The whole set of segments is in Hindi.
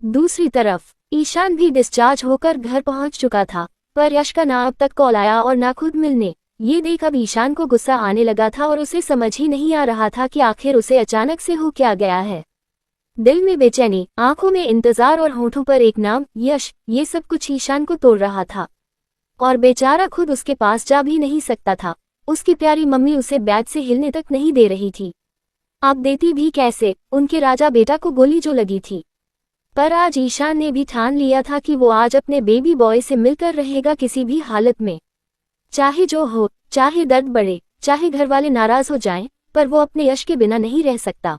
दूसरी तरफ ईशान भी डिस्चार्ज होकर घर पहुंच चुका था, पर यश का ना अब तक कॉल आया और ना खुद मिलने। ये देख अब ईशान को गुस्सा आने लगा था और उसे समझ ही नहीं आ रहा था कि आखिर उसे अचानक से हो क्या गया है। दिल में बेचैनी, आंखों में इंतजार और होठों पर एक नाम, यश। ये सब कुछ ईशान को तोड़ रहा था और बेचारा खुद उसके पास जा भी नहीं सकता था। उसकी प्यारी मम्मी उसे बेड से हिलने तक नहीं दे रही थी। अब देती भी कैसे, उनके राजा बेटा को गोली जो लगी थी। पर आज ईशान ने भी ठान लिया था कि वो आज अपने बेबी बॉय से मिलकर रहेगा किसी भी हालत में। चाहे जो हो, चाहे दर्द बढ़े, चाहे घर वाले नाराज हो जाएं, पर वो अपने यश के बिना नहीं रह सकता।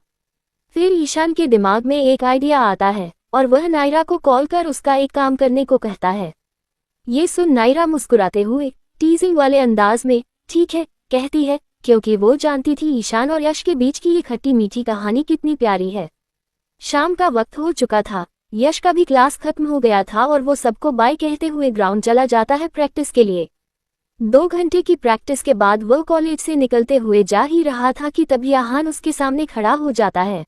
फिर ईशान के दिमाग में एक आइडिया आता है और वह नायरा को कॉल कर उसका एक काम करने को कहता है। ये सुन नायरा मुस्कुराते हुए टीजिंग वाले अंदाज में ठीक है कहती है, क्योंकि वो जानती थी ईशान और यश के बीच की ये खट्टी मीठी कहानी कितनी प्यारी है। शाम का वक्त हो चुका था, यश का भी क्लास खत्म हो गया था और वो सबको बाय कहते हुए ग्राउंड चला जाता है प्रैक्टिस के लिए। 2 घंटे की प्रैक्टिस के बाद वो कॉलेज से निकलते हुए जा ही रहा था कि तभी आहान उसके सामने खड़ा हो जाता है।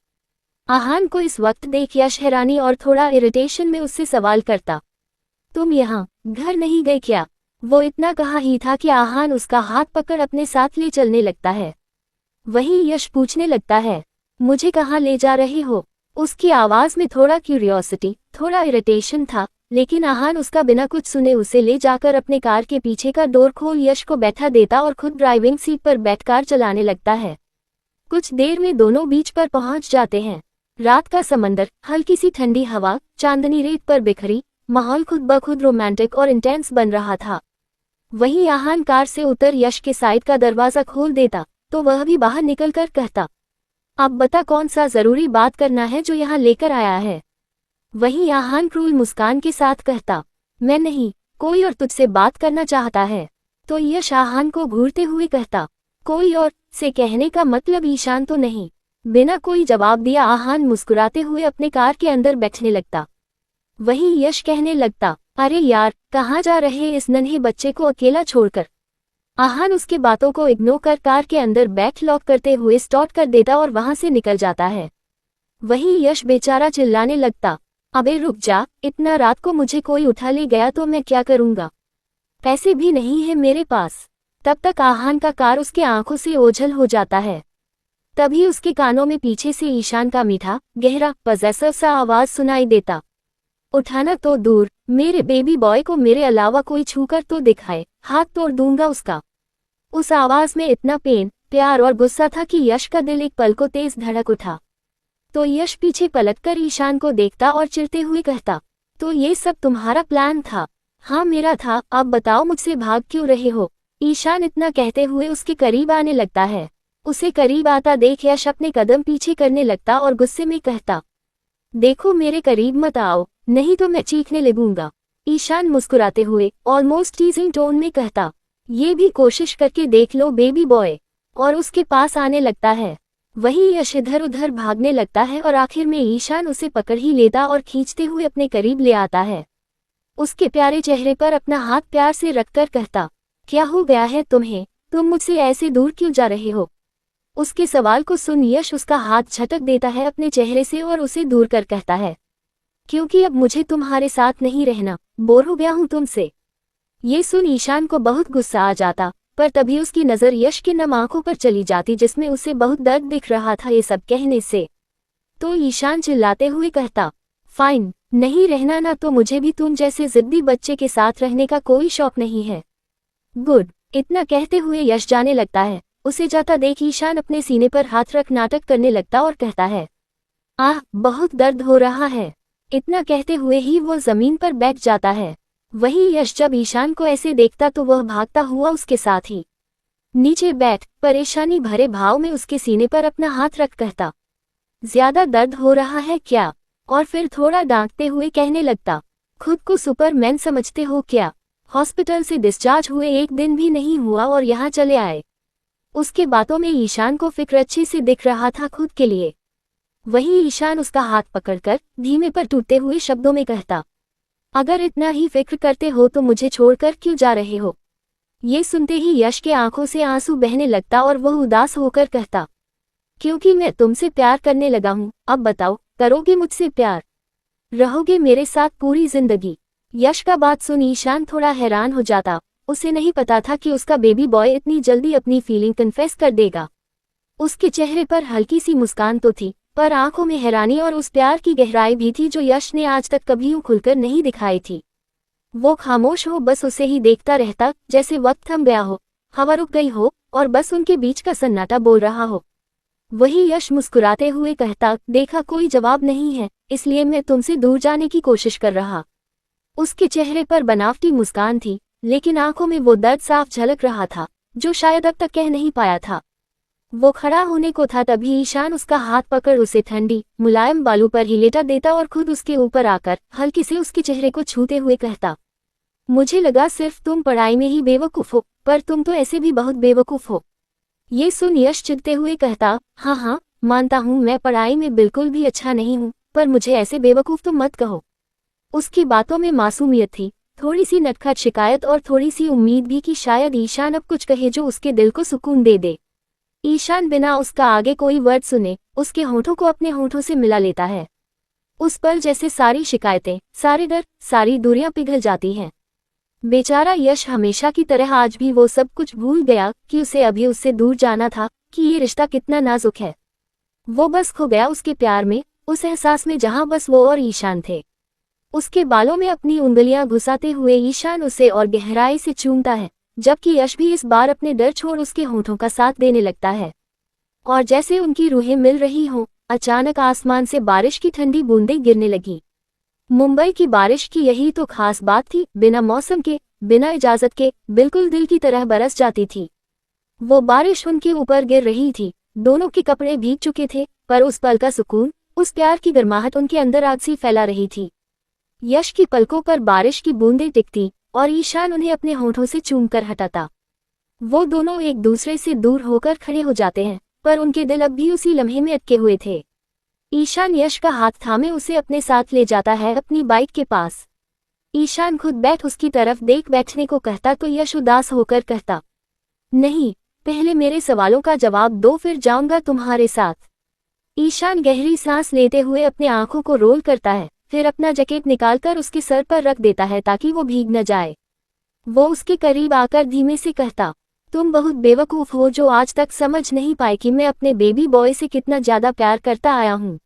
आहान को इस वक्त देख यश हैरानी और थोड़ा इरिटेशन में उससे सवाल करता, तुम यहाँ घर नहीं गए क्या? वो इतना कहा ही था कि आहान उसका हाथ पकड़ अपने साथ ले चलने लगता है। वहीं यश पूछने लगता है, मुझे कहाँ ले जा रहे हो? उसकी आवाज में थोड़ा क्यूरियोसिटी, थोड़ा इरिटेशन था, लेकिन आहान उसका बिना कुछ सुने उसे ले जाकर अपने कार के पीछे का डोर खोल यश को बैठा देता और खुद ड्राइविंग सीट पर बैठ कार चलाने लगता है। कुछ देर में दोनों बीच पर पहुंच जाते हैं। रात का समंदर, हल्की सी ठंडी हवा, चांदनी रेत पर बिखरी, माहौल खुद ब खुद रोमांटिक और इंटेंस बन रहा था। वहीं आहान कार से उतर यश के साइड का दरवाजा खोल देता तो वह भी बाहर निकलकर कहता, अब बता कौन सा जरूरी बात करना है जो यहाँ लेकर आया है? वहीं आहान क्रूल मुस्कान के साथ कहता, मैं नहीं, कोई और तुझसे बात करना चाहता है। तो यश आहान को घूरते हुए कहता, कोई और से कहने का मतलब ईशान तो नहीं? बिना कोई जवाब दिया आहान मुस्कुराते हुए अपने कार के अंदर बैठने लगता। वहीं यश कहने लगता, अरे यार, कहाँ जा रहे इस नन्हे बच्चे को अकेला छोड़कर? आहान उसके बातों को इग्नोर कर कार के अंदर बैठ लॉक करते हुए स्टार्ट कर देता और वहां से निकल जाता है। वहीं यश बेचारा चिल्लाने लगता, अबे रुक जा, इतना रात को मुझे कोई उठा ले गया तो मैं क्या करूंगा? पैसे भी नहीं है मेरे पास। तब तक आहान का कार उसके आंखों से ओझल हो जाता है। तभी उसके कानों में पीछे से ईशान का मीठा, गहरा, पजेसिव सा आवाज सुनाई देता, उठाना तो दूर, मेरे बेबी बॉय को मेरे अलावा कोई छूकर तो दिखाए, हाथ तोड़ दूंगा उसका। उस आवाज में इतना पेन, प्यार और गुस्सा था कि यश का दिल एक पल को तेज धड़क उठा। तो यश पीछे पलटकर ईशान को देखता और चिढ़ते हुए कहता, तो ये सब तुम्हारा प्लान था? हाँ मेरा था, अब बताओ मुझसे भाग क्यों रहे हो? ईशान इतना कहते हुए उसके करीब आने लगता है। उसे करीब आता देख यश अपने कदम पीछे करने लगता और गुस्से में कहता, देखो मेरे करीब मत आओ, नहीं तो मैं चीखने लगूंगा। ईशान मुस्कुराते हुए ऑलमोस्ट टीजिंग टोन में कहता, ये भी कोशिश करके देख लो बेबी बॉय, और उसके पास आने लगता है। वहीं यश इधर उधर भागने लगता है और आखिर में ईशान उसे पकड़ ही लेता और खींचते हुए अपने करीब ले आता है। उसके प्यारे चेहरे पर अपना हाथ प्यार से रखकर कहता, क्या हो गया है तुम्हें? तुम मुझसे ऐसे दूर क्यों जा रहे हो? उसके सवाल को सुन यश उसका हाथ झटक देता है अपने चेहरे से और उसे दूर कर कहता है, क्योंकि अब मुझे तुम्हारे साथ नहीं रहना, बोर हो गया हूं तुमसे। ये सुन ईशान को बहुत गुस्सा आ जाता, पर तभी उसकी नजर यश की नम आंखों पर चली जाती जिसमें उसे बहुत दर्द दिख रहा था ये सब कहने से। तो ईशान चिल्लाते हुए कहता, फाइन, नहीं रहना ना तो मुझे भी तुम जैसे जिद्दी बच्चे के साथ रहने का कोई शौक नहीं है। गुड। इतना कहते हुए यश जाने लगता है। उसे जाता देख ईशान अपने सीने पर हाथ रख नाटक करने लगता और कहता है, आह बहुत दर्द हो रहा है। इतना कहते हुए ही वो जमीन पर बैठ जाता है। वहीं यश जब ईशान को ऐसे देखता तो वह भागता हुआ उसके साथ ही नीचे बैठ परेशानी भरे भाव में उसके सीने पर अपना हाथ रख कहता, ज्यादा दर्द हो रहा है क्या? और फिर थोड़ा डांटते हुए कहने लगता, खुद को सुपरमैन समझते हो क्या? हॉस्पिटल से डिस्चार्ज हुए 1 दिन भी नहीं हुआ और यहाँ चले आए। उसके बातों में ईशान को फिक्र अच्छे से दिख रहा था खुद के लिए। वहीं ईशान उसका हाथ पकड़कर धीमे पर टूटते हुए शब्दों में कहता, अगर इतना ही फिक्र करते हो तो मुझे छोड़कर क्यों जा रहे हो? ये सुनते ही यश के आंखों से आंसू बहने लगता और वह उदास होकर कहता, क्योंकि मैं तुमसे प्यार करने लगा हूं। अब बताओ, करोगे मुझसे प्यार? रहोगे मेरे साथ पूरी जिंदगी। यश का बात सुन ईशान थोड़ा हैरान हो जाता। उसे नहीं पता था कि उसका बेबी बॉय इतनी जल्दी अपनी फीलिंग कन्फेस कर देगा। उसके चेहरे पर हल्की सी मुस्कान तो थी, पर आंखों में हैरानी और उस प्यार की गहराई भी थी जो यश ने आज तक कभी खुलकर नहीं दिखाई थी। वो खामोश हो बस उसे ही देखता रहता, जैसे वक्त थम गया हो, हवा रुक गई हो और बस उनके बीच का सन्नाटा बोल रहा हो। वही यश मुस्कुराते हुए कहता, देखा कोई जवाब नहीं है, इसलिए मैं तुमसे दूर जाने की कोशिश कर रहा। उसके चेहरे पर बनावटी मुस्कान थी, लेकिन आंखों में वो दर्द साफ झलक रहा था, जो शायद अब तक कह नहीं पाया था। वो खड़ा होने को था तभी ईशान उसका हाथ पकड़ उसे ठंडी मुलायम बालों पर ही लेटा देता और खुद उसके ऊपर आकर हल्के से उसके चेहरे को छूते हुए कहता, मुझे लगा सिर्फ तुम पढ़ाई में ही बेवकूफ हो, पर तुम तो ऐसे भी बहुत बेवकूफ हो। ये सुन यश चिढ़ते हुए कहता, हाँ हाँ मानता हूँ मैं पढ़ाई में बिल्कुल भी अच्छा नहीं हूँ, पर मुझे ऐसे बेवकूफ तो मत कहो। उसकी बातों में मासूमियत थी, थोड़ी सी नटखट शिकायत और थोड़ी सी उम्मीद भी कि शायद ईशान अब कुछ कहे जो उसके दिल को सुकून दे दे। ईशान बिना उसका आगे कोई वर्ड सुने उसके होठों को अपने होठों से मिला लेता है। उस पर जैसे सारी शिकायतें, सारे डर, सारी दूरियां पिघल जाती हैं। बेचारा यश हमेशा की तरह आज भी वो सब कुछ भूल गया कि उसे अभी उससे दूर जाना था, कि ये रिश्ता कितना नाजुक है। वो बस खो गया उसके प्यार में, उस एहसास में जहां बस वो और ईशान थे। उसके बालों में अपनी उंगलियां घुसाते हुए ईशान उसे और गहराई से चूमता है, जबकि यश भी इस बार अपने डर छोड़ उसके होठों का साथ देने लगता है। और जैसे उनकी रूहें मिल रही हों, अचानक आसमान से बारिश की ठंडी बूंदें गिरने लगी। मुंबई की बारिश की यही तो खास बात थी, बिना मौसम के, बिना इजाजत के, बिल्कुल दिल की तरह बरस जाती थी। वो बारिश उनके ऊपर गिर रही थी, दोनों के कपड़े भीग चुके थे, पर उस पल का सुकून, उस प्यार की गर्माहट उनके अंदर आग सी फैला रही थी। यश की पलकों पर बारिश की बूंदें टिकती और ईशान उन्हें अपने होठों से चूमकर हटाता। वो दोनों एक दूसरे से दूर होकर खड़े हो जाते हैं, पर उनके दिल अब भी उसी लम्हे में अटके हुए थे। ईशान यश का हाथ थामे उसे अपने साथ ले जाता है अपनी बाइक के पास। ईशान खुद बैठ उसकी तरफ देख बैठने को कहता तो यश उदास होकर कहता, नहीं, पहले मेरे सवालों का जवाब दो फिर जाऊंगा तुम्हारे साथ। ईशान गहरी सांस लेते हुए अपने आंखों को रोल करता है, फिर अपना जैकेट निकालकर उसके सर पर रख देता है ताकि वो भीग न जाए। वो उसके करीब आकर धीमे से कहता, तुम बहुत बेवकूफ हो जो आज तक समझ नहीं पाए कि मैं अपने बेबी बॉय से कितना ज्यादा प्यार करता आया हूँ।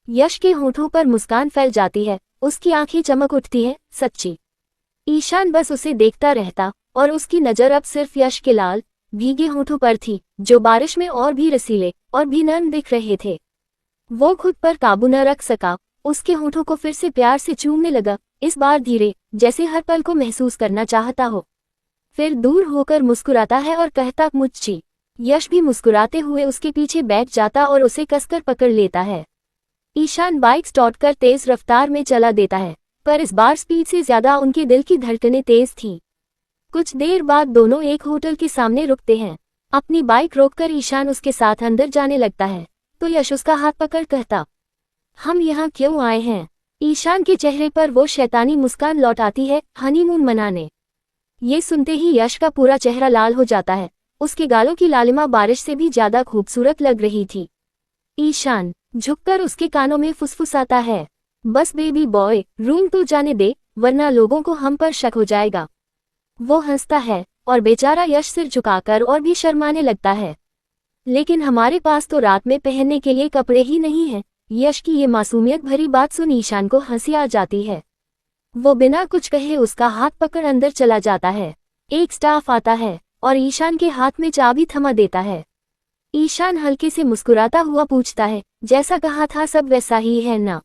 यश के होठों पर मुस्कान फैल जाती है, उसकी आंखें चमक उठती हैं, सच्ची। ईशान बस उसे देखता रहता और उसकी नजर अब सिर्फ यश के लाल भीगे होठों पर थी, जो बारिश में और भी रसीले और भी नर्म दिख रहे थे। वो खुद पर काबू न रख सका, उसके होठों को फिर से प्यार से चूमने लगा, इस बार धीरे, जैसे हर पल को महसूस करना चाहता हो। फिर दूर होकर मुस्कुराता है और कहता, मुझची। यश भी मुस्कुराते हुए उसके पीछे बैठ जाता और उसे कसकर पकड़ लेता है। ईशान बाइक स्टार्ट कर तेज रफ्तार में चला देता है, पर इस बार स्पीड से ज्यादा उनके दिल की धड़कनें तेज थीं। कुछ देर बाद दोनों एक होटल के सामने रुकते हैं। अपनी बाइक रोककर ईशान उसके साथ अंदर जाने लगता है, तो यश उसका हाथ पकड़ कहता, हम यहाँ क्यों आए हैं? ईशान के चेहरे पर वो शैतानी मुस्कान लौट आती है, हनीमून मनाने। ये सुनते ही यश का पूरा चेहरा लाल हो जाता है, उसके गालों की लालिमा बारिश से भी ज्यादा खूबसूरत लग रही थी। ईशान झुककर उसके कानों में फुसफुसाता है, बस बेबी बॉय, रूम तो जाने दे, वरना लोगों को हम पर शक हो जाएगा। वो हंसता है और बेचारा यश सिर झुकाकर और भी शर्माने लगता है। लेकिन हमारे पास तो रात में पहनने के लिए कपड़े ही नहीं हैं। यश की ये मासूमियत भरी बात सुन ईशान को हंसी आ जाती है। वो बिना कुछ कहे उसका हाथ पकड़ अंदर चला जाता है। एक स्टाफ आता है और ईशान के हाथ में चाबी थमा देता है। ईशान हल्के से मुस्कुराता हुआ पूछता है, जैसा कहा था सब वैसा ही है ना?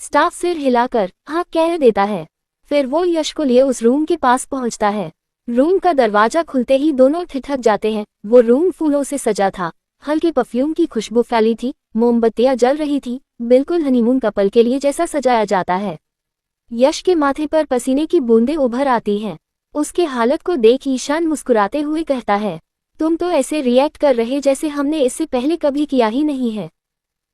स्टाफ सिर हिलाकर हाँ कह देता है। फिर वो यश को लिए उस रूम के पास पहुंचता है। रूम का दरवाजा खुलते ही दोनों ठिठक जाते हैं। वो रूम फूलों से सजा था, हल्के परफ्यूम की खुशबू फैली थी, मोमबत्तियां जल रही थी, बिल्कुल हनीमून कपल के लिए जैसा सजाया जाता है। यश के माथे पर पसीने की बूंदें उभर आती हैं। उसके हालत को देख ईशान मुस्कुराते हुए कहता है, तुम तो ऐसे रिएक्ट कर रहे जैसे हमने इससे पहले कभी किया ही नहीं है।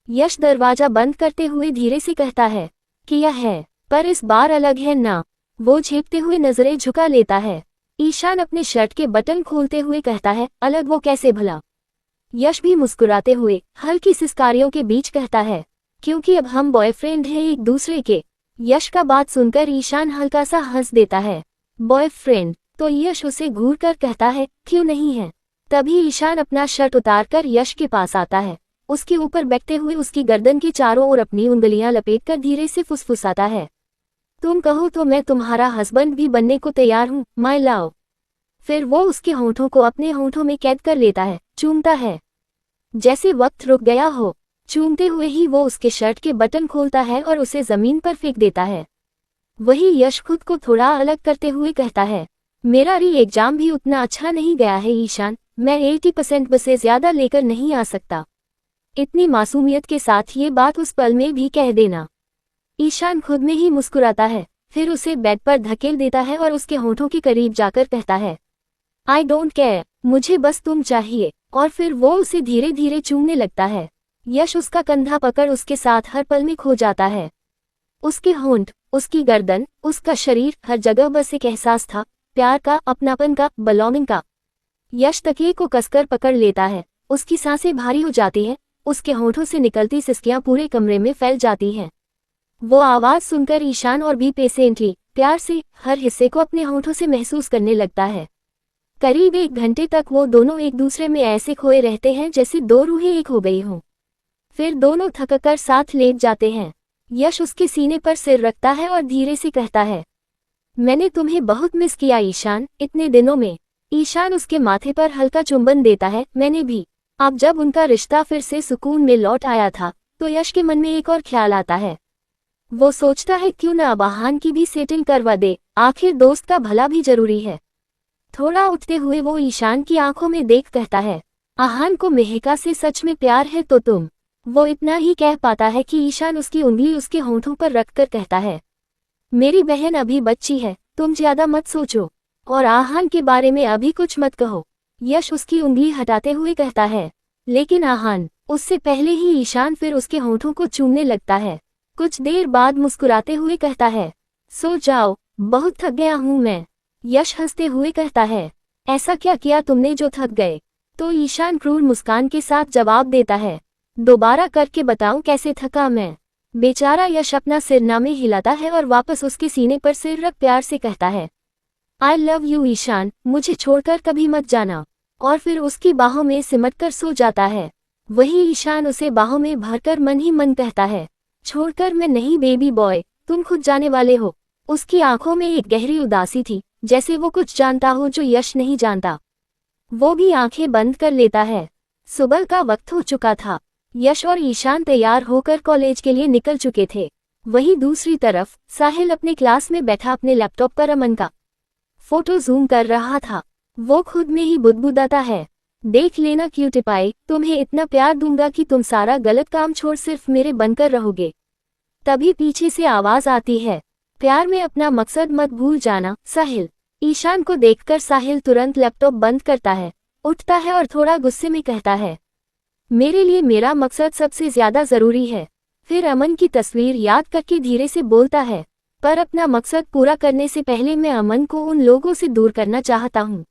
यश दरवाजा बंद करते हुए धीरे से कहता है, किया है, पर इस बार अलग है ना? वो झेपते हुए नजरें झुका लेता है। ईशान अपने शर्ट के बटन खोलते हुए कहता है, अलग वो कैसे भला? यश भी मुस्कुराते हुए हल्की सिसकारियों के बीच कहता है, क्योंकि अब हम बॉयफ्रेंड हैं एक दूसरे के, यश का बात सुनकर ईशान हल्का सा हंस देता है। बॉयफ्रेंड? तो यश उसे घूर कर कहता है, क्यों नहीं है। तभी ईशान अपना शर्ट उतारकर यश के पास आता है। उसके ऊपर बैठते हुए उसकी गर्दन के चारों ओर अपनी उंगलियां लपेटकर धीरे से फुसफुसाता है, तुम कहो तो मैं तुम्हारा हस्बैंड भी बनने को तैयार हूँ, माय लव। फिर वो उसके होंठों को अपने होंठों में कैद कर लेता है, चूमता है जैसे वक्त रुक गया हो। चूमते हुए ही वो उसके शर्ट के बटन खोलता है और उसे जमीन पर फेंक देता है। वही यश खुद को थोड़ा अलग करते हुए कहता है, मेरा री एग्जाम भी उतना अच्छा नहीं गया है ईशान, मैं 80% से ज्यादा लेकर नहीं आ सकता। इतनी मासूमियत के साथ ये बात उस पल में भी कह देना। ईशान खुद में ही मुस्कुराता है, फिर उसे बेड पर धकेल देता है और उसके होंठों के करीब जाकर कहता है, आई डोंट केयर, मुझे बस तुम चाहिए। और फिर वो उसे धीरे धीरे चूमने लगता है। यश उसका कंधा पकड़ उसके साथ हर पल में खो जाता है। उसके होंठ, उसकी गर्दन, उसका शरीर, हर जगह बस एक एहसास था, प्यार का, अपनापन का, बिलोंगिंग का। यश तकिए को कसकर पकड़ लेता है, उसकी सांसें भारी हो जाती हैं, उसके होंठों से निकलती सिसकियां पूरे कमरे में फैल जाती हैं। वो आवाज सुनकर ईशान और भी पेशेंटली, प्यार से, हर हिस्से को अपने होंठों से महसूस करने लगता है। करीब 1 घंटे तक वो दोनों एक दूसरे में ऐसे खोए रहते हैं जैसे दो रूहें एक हो गई हों। फिर दोनों थककर साथ लेट जाते हैं। यश उसके सीने पर सिर रखता है और धीरे से कहता है, मैंने तुम्हें बहुत मिस किया ईशान, इतने दिनों में। ईशान उसके माथे पर हल्का चुंबन देता है, मैंने भी। अब जब उनका रिश्ता फिर से सुकून में लौट आया था तो यश के मन में एक और ख्याल आता है। वो सोचता है क्यों न अब आहान की भी सेटिंग करवा दे, आखिर दोस्त का भला भी जरूरी है। थोड़ा उठते हुए वो ईशान की आंखों में देख कहता है, आहान को मेहका से सच में प्यार है तो तुम। वो इतना ही कह पाता है कि ईशान उसकी उंगली उसके होंठों पर रखकर कहता है, मेरी बहन अभी बच्ची है, तुम ज्यादा मत सोचो और आहान के बारे में अभी कुछ मत कहो। यश उसकी उंगली हटाते हुए कहता है, लेकिन आहान। उससे पहले ही ईशान फिर उसके होंठों को चूमने लगता है। कुछ देर बाद मुस्कुराते हुए कहता है, सो जाओ, बहुत थक गया हूं मैं। यश हंसते हुए कहता है, ऐसा क्या किया तुमने जो थक गए। तो ईशान क्रूर मुस्कान के साथ जवाब देता है, दोबारा करके बताऊं कैसे थका मैं। बेचारा यश अपना सिरनामे हिलाता है और वापस उसके सीने पर सिर रख प्यार से कहता है, आई लव यू ईशान, मुझे छोड़कर कभी मत जाना। और फिर उसकी बाहों में सिमटकर सो जाता है। वही ईशान उसे बाहों में भरकर मन ही मन कहता है, छोड़कर मैं नहीं बेबी बॉय, तुम खुद जाने वाले हो। उसकी आंखों में एक गहरी उदासी थी, जैसे वो कुछ जानता हो जो यश नहीं जानता। वो भी आंखें बंद कर लेता है। सुबह का वक्त हो चुका था। यश और ईशान तैयार होकर कॉलेज के लिए निकल चुके थे। वहीं दूसरी तरफ साहिल अपने क्लास में बैठा अपने लैपटॉप पर अमन का फोटो जूम कर रहा था। वो खुद में ही बुदबुदाता है, देख लेना क्यूटी पाई, तुम्हें इतना प्यार दूंगा कि तुम सारा गलत काम छोड़ सिर्फ मेरे बनकर रहोगे। तभी पीछे से आवाज आती है, प्यार में अपना मकसद मत भूल जाना साहिल। ईशान को देखकर साहिल तुरंत लैपटॉप बंद करता है, उठता है और थोड़ा गुस्से में कहता है, मेरे लिए मेरा मकसद सबसे ज्यादा जरूरी है। फिर अमन की तस्वीर याद करके धीरे से बोलता है, पर अपना मकसद पूरा करने से पहले मैं अमन को उन लोगों से दूर करना चाहता हूँ।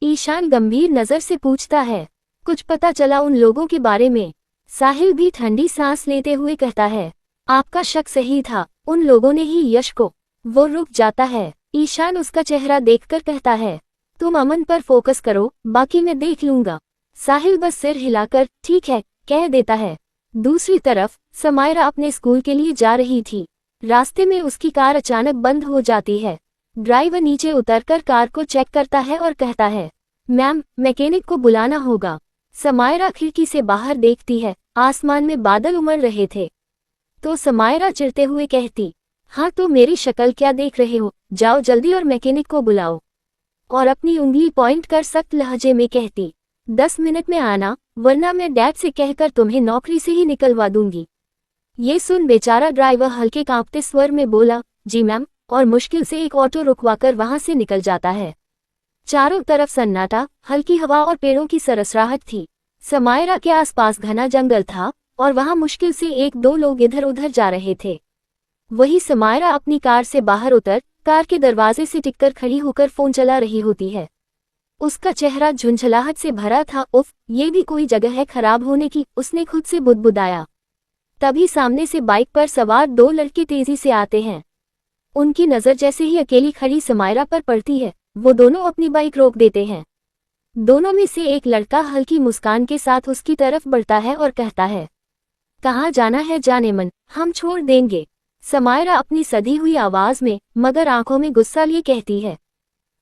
ईशान गंभीर नजर से पूछता है, कुछ पता चला उन लोगों के बारे में। साहिल भी ठंडी सांस लेते हुए कहता है, आपका शक सही था, उन लोगों ने ही यश को। वो रुक जाता है। ईशान उसका चेहरा देखकर कहता है, तुम अमन पर फोकस करो, बाकी मैं देख लूंगा। साहिल बस सिर हिलाकर ठीक है कह देता है। दूसरी तरफ समायरा अपने स्कूल के लिए जा रही थी। रास्ते में उसकी कार अचानक बंद हो जाती है। ड्राइवर नीचे उतरकर कार को चेक करता है और कहता है, मैम, मैकेनिक को बुलाना होगा। समायरा खिड़की से बाहर देखती है, आसमान में बादल उमड़ रहे थे। तो समायरा चिढ़ते हुए कहती, हाँ तो मेरी शक्ल क्या देख रहे हो, जाओ जल्दी और मैकेनिक को बुलाओ। और अपनी उंगली पॉइंट कर सख्त लहजे में कहती, 10 मिनट में आना, वरना मैं डैड से कहकर तुम्हें नौकरी से ही निकलवा दूंगी। ये सुन बेचारा ड्राइवर हल्के कांपते स्वर में बोला, जी मैम, और मुश्किल से एक ऑटो रुकवाकर वहां से निकल जाता है। चारों तरफ सन्नाटा, हल्की हवा और पेड़ों की सरसराहट थी। समायरा के आसपास घना जंगल था और वहां मुश्किल से 1-2 लोग इधर उधर जा रहे थे। वही समायरा अपनी कार से बाहर उतर कार के दरवाजे से टिककर खड़ी होकर फोन चला रही होती है। उसका चेहरा झुंझलाहट से भरा था। उफ, ये भी कोई जगह है खराब होने की, उसने खुद से बुदबुदाया। तभी सामने से बाइक पर सवार दो लड़के तेजी से आते हैं। उनकी नजर जैसे ही अकेली खड़ी समायरा पर पड़ती है, वो दोनों अपनी बाइक रोक देते हैं। दोनों में से एक लड़का हल्की मुस्कान के साथ उसकी तरफ बढ़ता है और कहता है, कहाँ जाना है जाने मन, हम छोड़ देंगे। समायरा अपनी सधी हुई आवाज में मगर आंखों में गुस्सा लिए कहती है,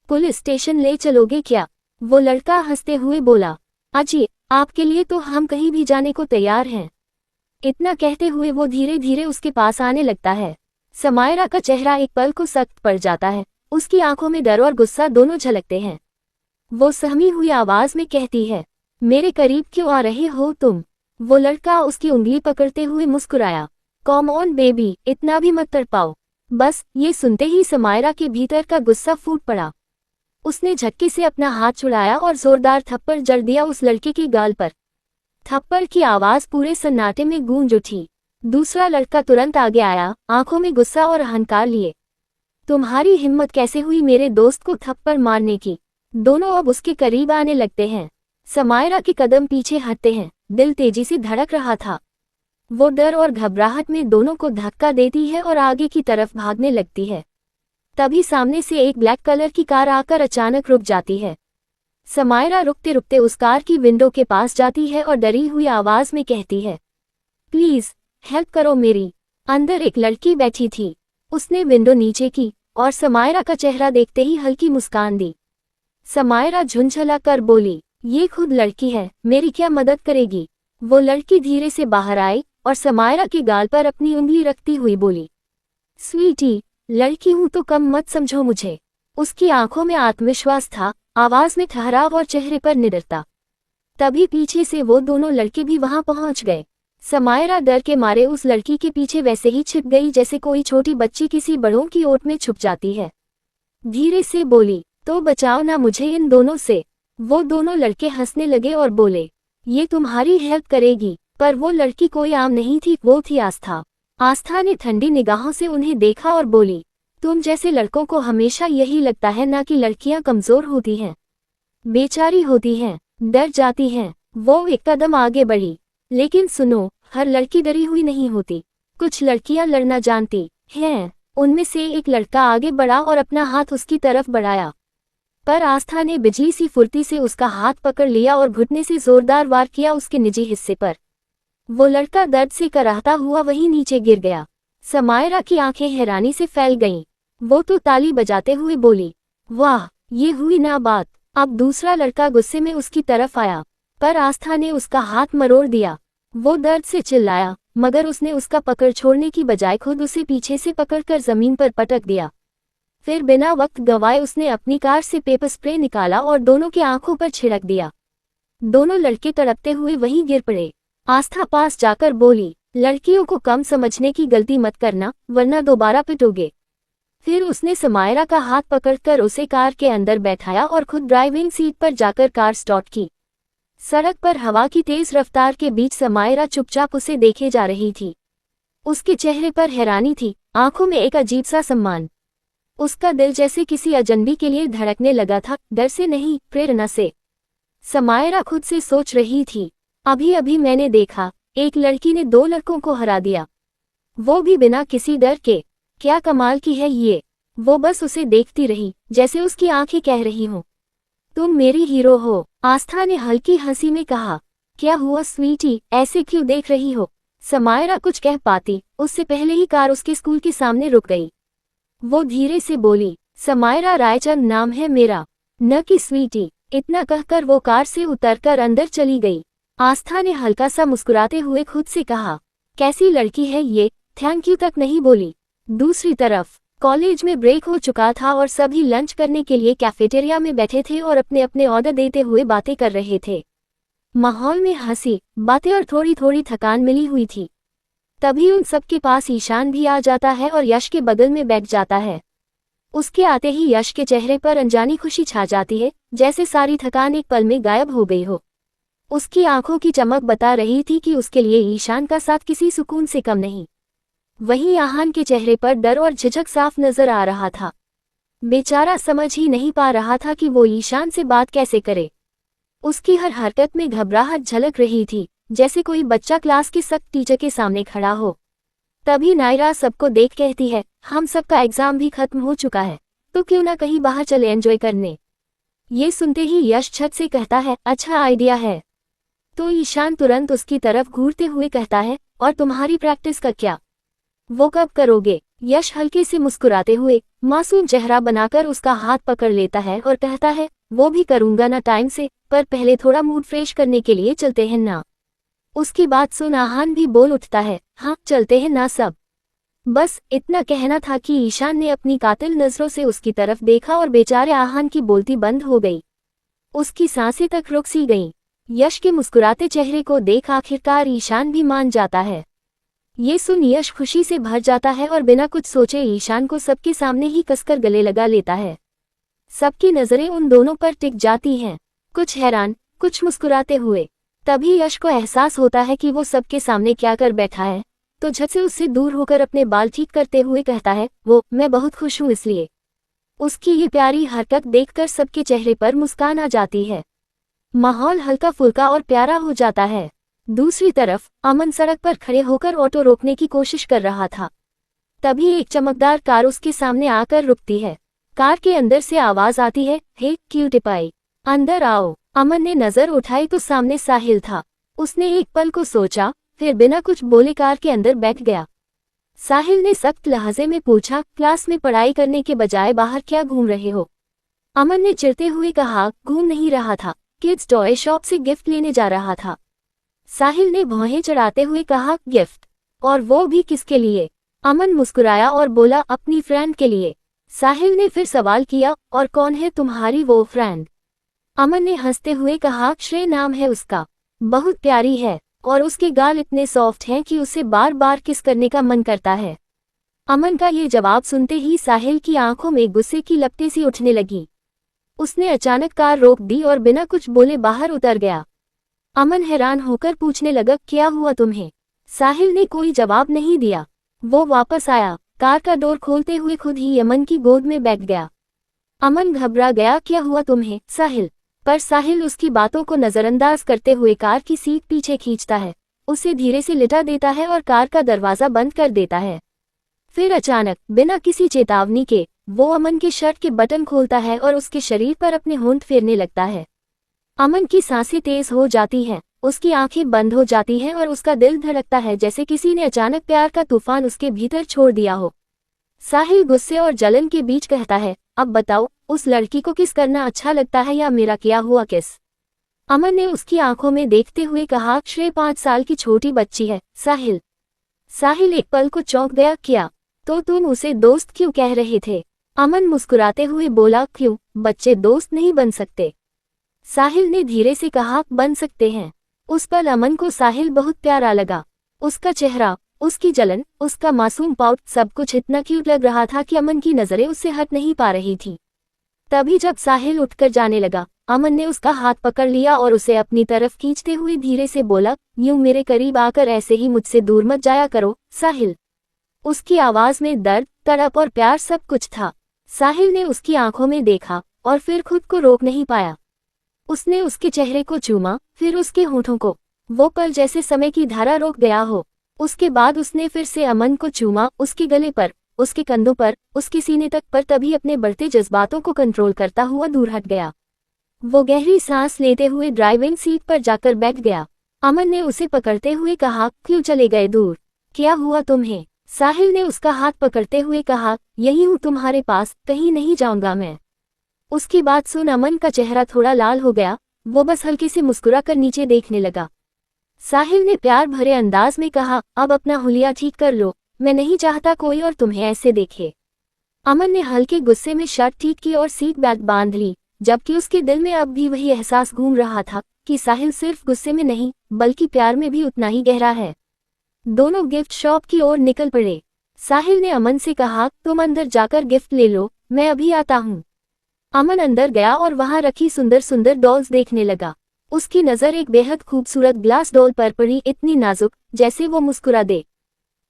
पुलिस स्टेशन ले चलोगे क्या? वो लड़का हंसते हुए बोला, अजी आपके लिए तो हम कहीं भी जाने को तैयार हैं। इतना कहते हुए वो धीरे धीरे उसके पास आने लगता है। समायरा का चेहरा एक पल को सख्त पड़ जाता है, उसकी आंखों में डर और गुस्सा दोनों झलकते हैं। वो सहमी हुई आवाज में कहती है, मेरे करीब क्यों आ रहे हो तुम? वो लड़का उसकी उंगली पकड़ते हुए मुस्कुराया, कम ऑन बेबी, इतना भी मत तड़पाओ। बस ये सुनते ही समायरा के भीतर का गुस्सा फूट पड़ा। उसने झटके से अपना हाथ छुड़ाया और जोरदार थप्पड़ जड़ दिया उस लड़के की गाल पर। थप्पड़ की आवाज पूरे सन्नाटे में गूंज उठी। दूसरा लड़का तुरंत आगे आया, आंखों में गुस्सा और अहंकार लिए। तुम्हारी हिम्मत कैसे हुई मेरे दोस्त को थप्पड़ मारने की? दोनों अब उसके करीब आने लगते हैं। समायरा के कदम पीछे हटते हैं, दिल तेजी से धड़क रहा था। वो डर और घबराहट में दोनों को धक्का देती है और आगे की तरफ भागने लगती है। तभी सामने से एक ब्लैक कलर की कार आकर अचानक रुक जाती है। समायरा रुकते रुकते उस कार की विंडो के पास जाती है और डरी हुई आवाज में कहती है, प्लीज हेल्प करो मेरी। अंदर एक लड़की बैठी थी। उसने विंडो नीचे की और समायरा का चेहरा देखते ही हल्की मुस्कान दी। समायरा झुंझला कर बोली, ये खुद लड़की है, मेरी क्या मदद करेगी? वो लड़की धीरे से बाहर आई और समायरा के गाल पर अपनी उंगली रखती हुई बोली, स्वीटी, लड़की हूं तो कम मत समझो मुझे। उसकी आंखों में आत्मविश्वास था, आवाज में ठहराव और चेहरे पर निडरता। तभी पीछे से वो दोनों लड़के भी वहां पहुंच गए। समायरा डर के मारे उस लड़की के पीछे वैसे ही छिप गई जैसे कोई छोटी बच्ची किसी बड़ों की ओट में छुप जाती है। धीरे से बोली, तो बचाओ ना मुझे इन दोनों से। वो दोनों लड़के हंसने लगे और बोले, ये तुम्हारी हेल्प करेगी। पर वो लड़की कोई आम नहीं थी, वो थी आस्था। आस्था ने ठंडी निगाहों से उन्हें देखा और बोली, तुम जैसे लड़कों को हमेशा यही लगता है ना कि लड़कियां कमजोर होती हैं, बेचारी होती हैं, डर जाती हैं। वो एक कदम आगे बढ़ी, लेकिन सुनो, हर लड़की डरी हुई नहीं होती। कुछ लड़कियां लड़ना जानती हैं। उनमें से एक लड़का आगे बढ़ा और अपना हाथ उसकी तरफ बढ़ाया, पर आस्था ने बिजली सी फुर्ती से उसका हाथ पकड़ लिया और घुटने से जोरदार वार किया उसके निजी हिस्से पर। वो लड़का दर्द से कराहता हुआ वहीं नीचे गिर गया। समायरा की आंखें हैरानी से फैल गईं। वो तो ताली बजाते हुए बोली, वाह, ये हुई ना बात। अब दूसरा लड़का गुस्से में उसकी तरफ आया, पर आस्था ने उसका हाथ मरोड़ दिया। वो दर्द से चिल्लाया, मगर उसने उसका पकड़ छोड़ने की बजाय खुद उसे पीछे से पकड़कर जमीन पर पटक दिया। फिर बिना वक्त गवाए उसने अपनी कार से पेपर स्प्रे निकाला और दोनों की आंखों पर छिड़क दिया। दोनों लड़के तड़पते हुए वहीं गिर पड़े। आस्था पास जाकर बोली, लड़कियों को कम समझने की गलती मत करना, वरना दोबारा पिटोगे। फिर उसने समायरा का हाथ पकड़कर उसे कार के अंदर बैठाया और खुद ड्राइविंग सीट पर जाकर कार स्टार्ट की। सड़क पर हवा की तेज रफ्तार के बीच समायरा चुपचाप उसे देखे जा रही थी। उसके चेहरे पर हैरानी थी, आंखों में एक अजीब सा सम्मान। उसका दिल जैसे किसी अजनबी के लिए धड़कने लगा था, डर से नहीं, प्रेरणा से। समायरा खुद से सोच रही थी, अभी अभी मैंने देखा, एक लड़की ने दो लड़कों को हरा दिया, वो भी बिना किसी डर के। क्या कमाल की है ये। वो बस उसे देखती रही, जैसे उसकी आंखें कह रही हों, तुम मेरी हीरो हो। आस्था ने हल्की हंसी में कहा, क्या हुआ स्वीटी, ऐसे क्यों देख रही हो? समायरा कुछ कह पाती, उससे पहले ही कार उसके स्कूल के सामने रुक गई। वो धीरे से बोली, समायरा रायचंद नाम है मेरा, न कि स्वीटी। इतना कहकर वो कार से उतरकर अंदर चली गई। आस्था ने हल्का सा मुस्कुराते हुए खुद से कहा, कैसी लड़की है ये, थैंक यू तक नहीं बोली। दूसरी तरफ कॉलेज में ब्रेक हो चुका था और सभी लंच करने के लिए कैफेटेरिया में बैठे थे और अपने अपने ऑर्डर देते हुए बातें कर रहे थे। माहौल में हंसी, बातें और थोड़ी थोड़ी थकान मिली हुई थी। तभी उन सबके पास ईशान भी आ जाता है और यश के बगल में बैठ जाता है। उसके आते ही यश के चेहरे पर अनजानी खुशी छा जाती है, जैसे सारी थकान एक पल में गायब हो गई हो। उसकी आंखों की चमक बता रही थी कि उसके लिए ईशान का साथ किसी सुकून से कम नहीं। वहीं आहान के चेहरे पर डर और झिझक साफ नजर आ रहा था। बेचारा समझ ही नहीं पा रहा था कि वो ईशान से बात कैसे करे। उसकी हर हरकत में घबराहट झलक रही थी, जैसे कोई बच्चा क्लास के सख्त टीचर के सामने खड़ा हो। तभी नायरा सबको देख कहती है, हम सबका एग्जाम भी खत्म हो चुका है, तो क्यों ना कहीं बाहर चले एंजॉय करने। ये सुनते ही यश छत से कहता है, अच्छा आइडिया है। तो ईशान तुरंत उसकी तरफ घूरते हुए कहता है, और तुम्हारी प्रैक्टिस का क्या, वो कब करोगे। यश हल्के से मुस्कुराते हुए मासूम चेहरा बनाकर उसका हाथ पकड़ लेता है और कहता है, वो भी करूंगा ना टाइम से, पर पहले थोड़ा मूड फ्रेश करने के लिए चलते हैं ना। उसकी बात सुन आहान भी बोल उठता है, हाँ चलते हैं ना सब। बस इतना कहना था कि ईशान ने अपनी कातिल नजरों से उसकी तरफ देखा और बेचारे आहान की बोलती बंद हो गई। उसकी सांसें तक रुक सी गईं। यश के मुस्कुराते चेहरे को देख आखिरकार ईशान भी मान जाता है। ये सुन यश खुशी से भर जाता है और बिना कुछ सोचे ईशान को सबके सामने ही कसकर गले लगा लेता है। सबकी नजरें उन दोनों पर टिक जाती हैं, कुछ हैरान, कुछ मुस्कुराते हुए। तभी यश को एहसास होता है कि वो सबके सामने क्या कर बैठा है, तो झट से उससे दूर होकर अपने बाल ठीक करते हुए कहता है, मैं बहुत खुश हूँ इसलिए। उसकी ये प्यारी हरकत देखकर सबके चेहरे पर मुस्कान आ जाती है। माहौल हल्का फुल्का और प्यारा हो जाता है। दूसरी तरफ अमन सड़क पर खड़े होकर ऑटो रोकने की कोशिश कर रहा था। तभी एक चमकदार कार उसके सामने आकर रुकती है। कार के अंदर से आवाज आती है, हे क्यूटी पाई, अंदर आओ। अमन ने नजर उठाई तो सामने साहिल था। उसने एक पल को सोचा, फिर बिना कुछ बोले कार के अंदर बैठ गया। साहिल ने सख्त लहजे में पूछा, क्लास में पढ़ाई करने के बजाय बाहर क्या घूम रहे हो। अमन ने चिढ़ते हुए कहा, घूम नहीं रहा था, किड्स टॉय शॉप से गिफ्ट लेने जा रहा था। साहिल ने भौहें चढ़ाते हुए कहा, गिफ्ट, और वो भी किसके लिए। अमन मुस्कुराया और बोला, अपनी फ्रेंड के लिए। साहिल ने फिर सवाल किया, और कौन है तुम्हारी वो फ्रेंड। अमन ने हंसते हुए कहा, श्रेय नाम है उसका, बहुत प्यारी है, और उसके गाल इतने सॉफ्ट हैं कि उसे बार बार किस करने का मन करता है। अमन का ये जवाब सुनते ही साहिल की आंखों में गुस्से की लपटें सी उठने लगी। उसने अचानक कार रोक दी और बिना कुछ बोले बाहर उतर गया। अमन हैरान होकर पूछने लगा, क्या हुआ तुम्हें। साहिल ने कोई जवाब नहीं दिया। वो वापस आया, कार का डोर खोलते हुए खुद ही अमन की गोद में बैठ गया। अमन घबरा गया, क्या हुआ तुम्हें साहिल। पर साहिल उसकी बातों को नजरअंदाज करते हुए कार की सीट पीछे खींचता है, उसे धीरे से लिटा देता है और कार का दरवाजा बंद कर देता है। फिर अचानक बिना किसी चेतावनी के वो अमन के शर्ट के बटन खोलता है और उसके शरीर पर अपने होंठ फेरने लगता है। अमन की सांसें तेज हो जाती हैं, उसकी आंखें बंद हो जाती हैं और उसका दिल धड़कता है जैसे किसी ने अचानक प्यार का तूफान उसके भीतर छोड़ दिया हो। साहिल गुस्से और जलन के बीच कहता है, अब बताओ, उस लड़की को किस करना अच्छा लगता है या मेरा किया हुआ किस। अमन ने उसकी आंखों में देखते हुए कहा, श्रेय 5 साल की छोटी बच्ची है साहिल। साहिल एक पल को चौंक गया, क्या, तो तुम उसे दोस्त क्यों कह रहे थे। अमन मुस्कुराते हुए बोला, क्यों, बच्चे दोस्त नहीं बन सकते। साहिल ने धीरे से कहा, बन सकते हैं। उस पल अमन को साहिल बहुत प्यारा लगा। उसका चेहरा, उसकी जलन, उसका मासूम पाउट, सब कुछ इतना क्यूट लग रहा था कि अमन की नजरें उससे हट नहीं पा रही थी। तभी जब साहिल उठकर जाने लगा, अमन ने उसका हाथ पकड़ लिया और उसे अपनी तरफ खींचते हुए धीरे से बोला, यूं मेरे करीब आकर ऐसे ही मुझसे दूर मत जाया करो साहिल। उसकी आवाज में दर्द, तड़प और प्यार सब कुछ था। साहिल ने उसकी आंखों में देखा और फिर खुद को रोक नहीं पाया। उसने उसके चेहरे को चूमा, फिर उसके होठों को। वो पल जैसे समय की धारा रोक गया हो। उसके बाद उसने फिर से अमन को चूमा, उसके गले पर, उसके कंधों पर, उसके सीने तक, पर तभी अपने बढ़ते जज्बातों को कंट्रोल करता हुआ दूर हट गया। वो गहरी सांस लेते हुए ड्राइविंग सीट पर जाकर बैठ गया। अमन ने उसे पकड़ते हुए कहा, क्यों चले गए दूर, क्या हुआ तुम्हें। साहिल ने उसका हाथ पकड़ते हुए कहा, यही हूँ तुम्हारे पास, कहीं नहीं जाऊंगा मैं। उसकी बात सुन अमन का चेहरा थोड़ा लाल हो गया। वो बस हल्के से मुस्कुरा कर नीचे देखने लगा। साहिल ने प्यार भरे अंदाज में कहा, अब अपना हुलिया ठीक कर लो, मैं नहीं चाहता कोई और तुम्हें ऐसे देखे। अमन ने हल्के गुस्से में शर्ट ठीक की और सीट बेल्ट बांध ली, जबकि उसके दिल में अब भी वही एहसास घूम रहा था कि साहिल सिर्फ गुस्से में नहीं बल्कि प्यार में भी उतना ही गहरा है। दोनों गिफ्ट शॉप की ओर निकल पड़े। साहिल ने अमन से कहा, तुम अंदर जाकर गिफ्ट ले लो, मैं अभी आता हूँ। अमन अंदर गया और वहां रखी सुंदर सुंदर डॉल्स देखने लगा। उसकी नजर एक बेहद खूबसूरत ग्लास डॉल पर पड़ी, इतनी नाजुक जैसे वो मुस्कुरा दे।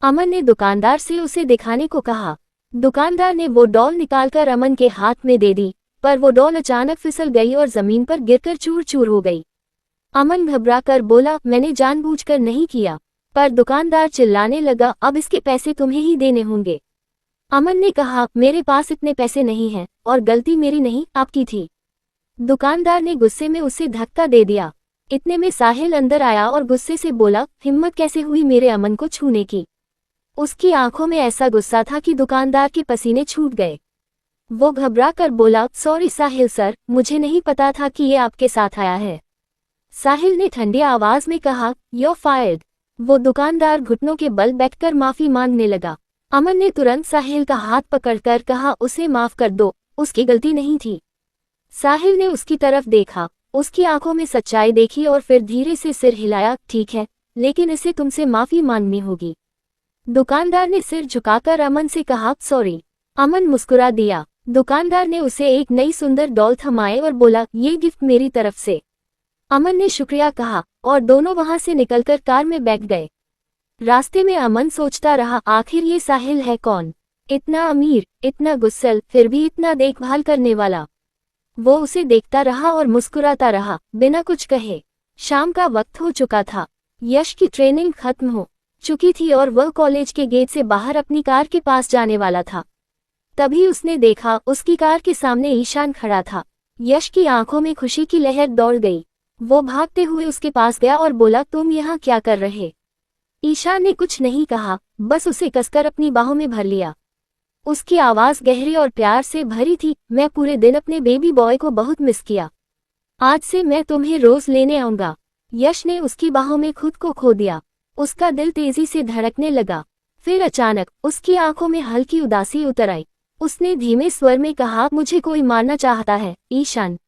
अमन ने दुकानदार से उसे दिखाने को कहा। दुकानदार ने वो डॉल निकालकर अमन के हाथ में दे दी। पर वो डॉल अचानक फिसल गई और जमीन पर गिरकर चूर चूर हो गई। अमन घबरा कर बोला, मैंने जानबूझकर नहीं किया। पर दुकानदार चिल्लाने लगा, अब इसके पैसे तुम्हें ही देने होंगे। अमन ने कहा, मेरे पास इतने पैसे नहीं हैं और गलती मेरी नहीं आपकी थी। दुकानदार ने गुस्से में उसे धक्का दे दिया। इतने में साहिल अंदर आया और गुस्से से बोला, हिम्मत कैसे हुई मेरे अमन को छूने की। उसकी आंखों में ऐसा गुस्सा था कि दुकानदार के पसीने छूट गए। वो घबरा कर बोला, सॉरी साहिल सर, मुझे नहीं पता था कि ये आपके साथ आया है। साहिल ने ठंडी आवाज में कहा, you're fired। वो दुकानदार घुटनों के बल बैठकर माफी मांगने लगा। अमन ने तुरंत साहिल का हाथ पकड़कर कहा, उसे माफ कर दो, उसकी गलती नहीं थी। साहिल ने उसकी तरफ देखा, उसकी आंखों में सच्चाई देखी और फिर धीरे से सिर हिलाया, ठीक है, लेकिन इसे तुमसे माफी मांगनी होगी। दुकानदार ने सिर झुकाकर अमन से कहा, सॉरी। अमन मुस्कुरा दिया। दुकानदार ने उसे एक नई सुंदर डॉल थमाए और बोला, ये गिफ्ट मेरी तरफ से। अमन ने शुक्रिया कहा और दोनों वहां से निकलकर कार में बैठ गए। रास्ते में अमन सोचता रहा, आखिर ये साहिल है कौन? इतना अमीर, इतना गुस्सैल, फिर भी इतना देखभाल करने वाला। वो उसे देखता रहा और मुस्कुराता रहा, बिना कुछ कहे। शाम का वक्त हो चुका था। यश की ट्रेनिंग खत्म हो चुकी थी और वह कॉलेज के गेट से बाहर अपनी कार के पास जाने वाला था। तभी उसने देखा, उसकी कार के सामने ईशान खड़ा था। यश की आंखों में खुशी की लहर दौड़ गई। वो भागते हुए उसके पास गया और बोला, तुम यहाँ क्या कर रहे? ईशान ने कुछ नहीं कहा, बस उसे कसकर अपनी बाहों में भर लिया। उसकी आवाज गहरी और प्यार से भरी थी, मैं पूरे दिन अपने बेबी बॉय को बहुत मिस किया। आज से मैं तुम्हें रोज लेने आऊंगा। यश ने उसकी बाहों में खुद को खो दिया। उसका दिल तेजी से धड़कने लगा। फिर अचानक उसकी आंखों में हल्की उदासी उतर आई। उसने धीमे स्वर में कहा, मुझे कोई मारना चाहता है ईशान।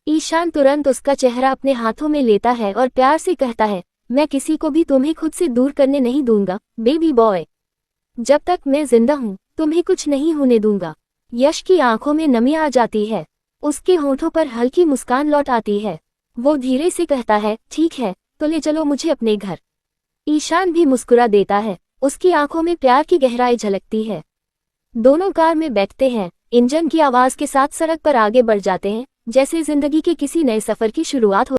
ईशान तुरंत उसका चेहरा अपने हाथों में लेता है और प्यार से कहता है, मैं किसी को भी तुम्हें खुद से दूर करने नहीं दूंगा बेबी बॉय। जब तक मैं जिंदा हूँ तुम्हें कुछ नहीं होने दूंगा। यश की आंखों में नमी आ जाती है। उसके होठों पर हल्की मुस्कान लौट आती है। वो धीरे से कहता है, ठीक है, तो ले चलो मुझे अपने घर। ईशान भी मुस्कुरा देता है। उसकी आंखों में प्यार की गहराई झलकती है। दोनों कार में बैठते हैं। इंजन की आवाज के साथ सड़क पर आगे बढ़ जाते हैं, जैसे जिंदगी के किसी नए सफर की शुरुआत हो।